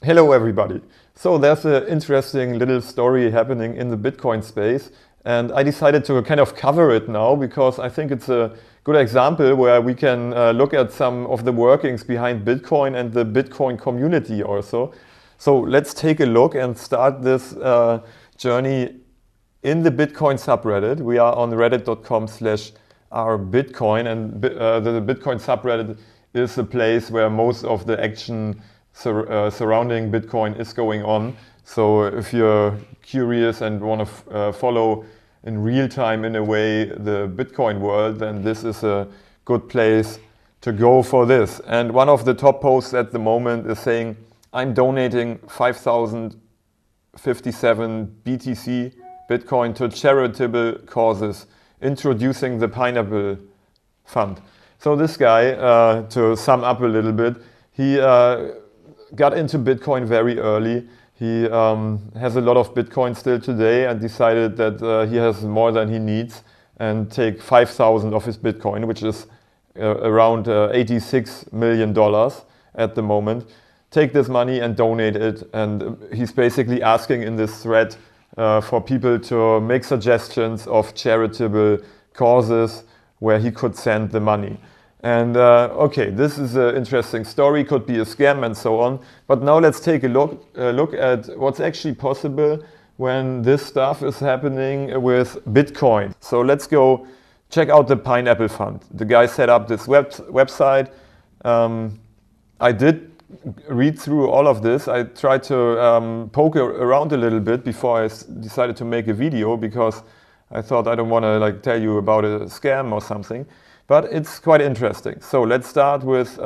Hello everybody. So there's an interesting little story happening in the Bitcoin space, and I decided to kind of cover it now because I think it's a good example where we can look at some of the workings behind Bitcoin and the Bitcoin community also. So let's take a look and start this journey in the Bitcoin subreddit. We are on reddit.com/ourbitcoin, and the Bitcoin subreddit is a place where most of the action surrounding Bitcoin is going on. So if you're curious and want to follow in real time in a way the Bitcoin world, then this is a good place to go for this. And one of the top posts at the moment is saying, I'm donating 5,057 BTC Bitcoin to charitable causes, introducing the Pineapple Fund. So this guy, to sum up a little bit, he got into Bitcoin very early. He has a lot of Bitcoin still today and decided that he has more than he needs and take 5,000 of his Bitcoin, which is around $86 million at the moment. Take this money and donate it. And he's basically asking in this thread for people to make suggestions of charitable causes where he could send the money. And okay, this is an interesting story, could be a scam and so on. But now let's take a look at what's actually possible when this stuff is happening with Bitcoin. So let's go check out the Pineapple Fund. The guy set up this website. I did read through all of this. I tried to poke around a little bit before I decided to make a video because I thought I don't want to tell you about a scam or something. But it's quite interesting. So let's start with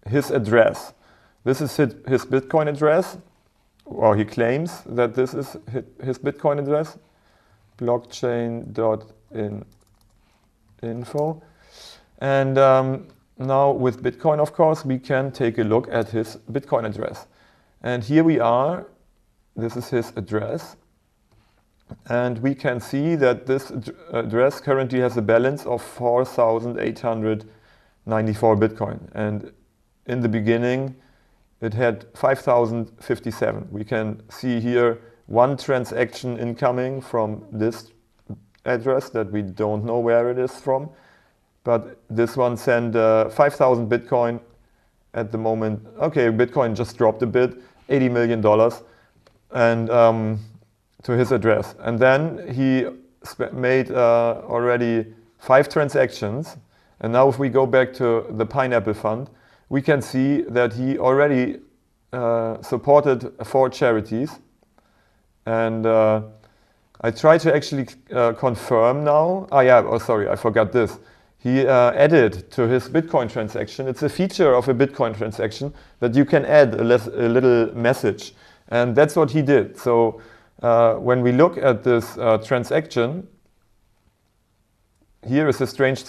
his address. This is his Bitcoin address, or he claims that this is his Bitcoin address, blockchain.info. And now with Bitcoin, of course, we can take a look at his Bitcoin address. And here we are. This is his address. And we can see that this address currently has a balance of 4,894 Bitcoin. And in the beginning, it had 5,057. We can see here one transaction incoming from this address that we don't know where it is from. But this one sent 5,000 Bitcoin at the moment. Okay, Bitcoin just dropped a bit, $80 million. And to his address. And then he made already 5 transactions. And now if we go back to the Pineapple Fund, we can see that he already supported 4 charities. And I try to actually confirm now. Sorry, I forgot this. He added to his Bitcoin transaction. It's a feature of a Bitcoin transaction that you can add a little message. And that's what he did. So when we look at this transaction, here is a strange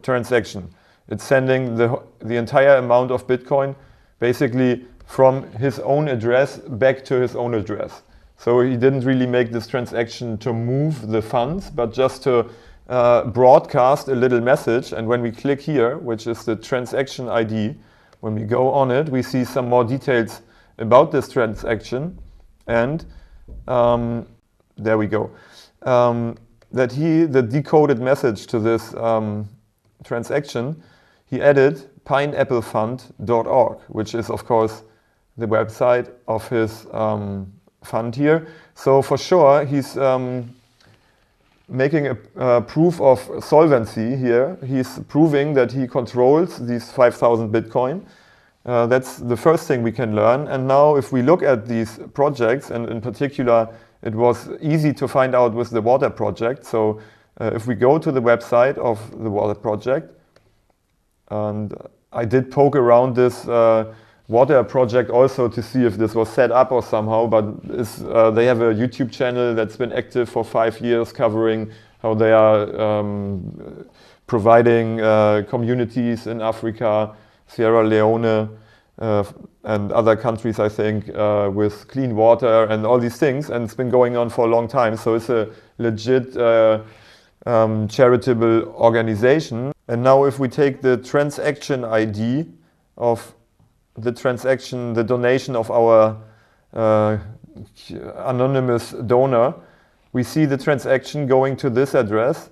transaction. It's sending the entire amount of Bitcoin basically from his own address back to his own address. So he didn't really make this transaction to move the funds, but just to broadcast a little message. And when we click here, which is the transaction ID, when we go on it, we see some more details about this transaction. And there we go. That the decoded message to this transaction, he added pineapplefund.org, which is of course the website of his fund here. So for sure he's making a proof of solvency here. He's proving that he controls these 5,000 Bitcoin. That's the first thing we can learn. And now if we look at these projects, and in particular, it was easy to find out with the water project. So if we go to the website of the water project, and I did poke around this water project also to see if this was set up or somehow, but they have a YouTube channel that's been active for 5 years covering how they are providing communities in Africa, Sierra Leone, and other countries, I think, with clean water and all these things. And it's been going on for a long time. So it's a legit charitable organization. And now if we take the transaction ID of the transaction, the donation of our anonymous donor, we see the transaction going to this address,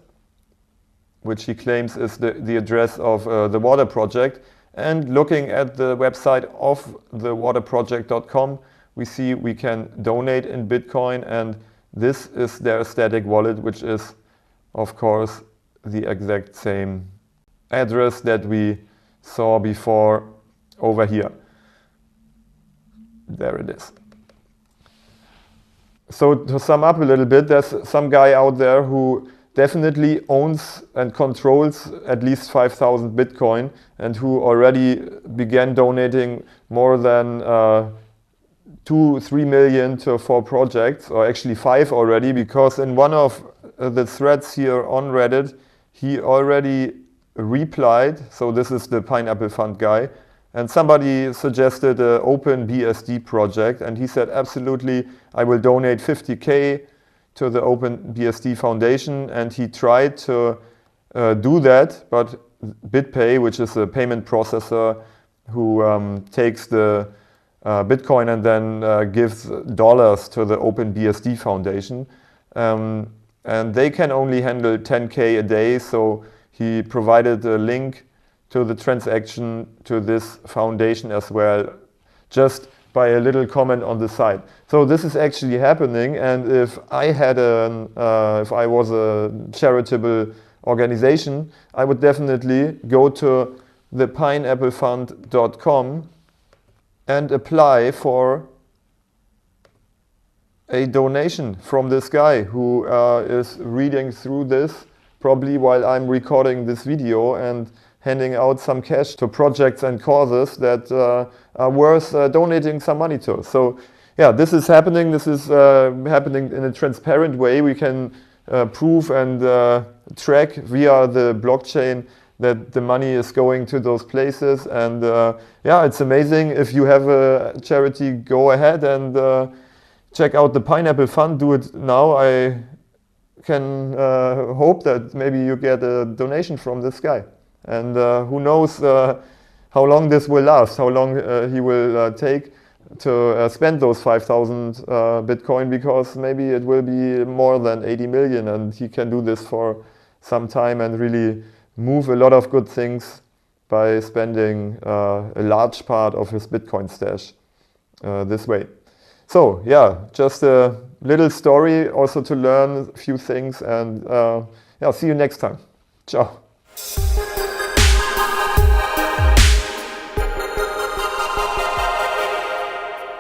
which he claims is the address of the water project. And looking at the website of thewaterproject.com, we see we can donate in Bitcoin, and this is their static wallet, which is, of course, the exact same address that we saw before over here. There it is. So to sum up a little bit, there's some guy out there who definitely owns and controls at least 5,000 Bitcoin and who already began donating more than 2-3 million to 4 projects, or actually 5 already, because in one of the threads here on Reddit, he already replied. So this is the Pineapple Fund guy. And somebody suggested an OpenBSD project, and he said, absolutely, I will donate 50K to the OpenBSD Foundation. And he tried to do that, but BitPay, which is a payment processor who takes the Bitcoin and then gives dollars to the OpenBSD Foundation. And they can only handle 10K a day, so he provided a link to the transaction to this foundation as well, just by a little comment on the side. So this is actually happening, and if I had if I was a charitable organization, I would definitely go to thepineapplefund.com and apply for a donation from this guy who is reading through this probably while I'm recording this video and handing out some cash to projects and causes that are worth donating some money to. So yeah, this is happening. This is happening in a transparent way. We can prove and track via the blockchain that the money is going to those places. And yeah, it's amazing. If you have a charity, go ahead and check out the Pineapple Fund. Do it now. I can hope that maybe you get a donation from this guy. And who knows how long this will last, how long he will take to spend those 5,000 Bitcoin, because maybe it will be more than 80 million and he can do this for some time and really move a lot of good things by spending a large part of his Bitcoin stash this way. So yeah, just a little story also to learn a few things, and yeah, see you next time. Ciao.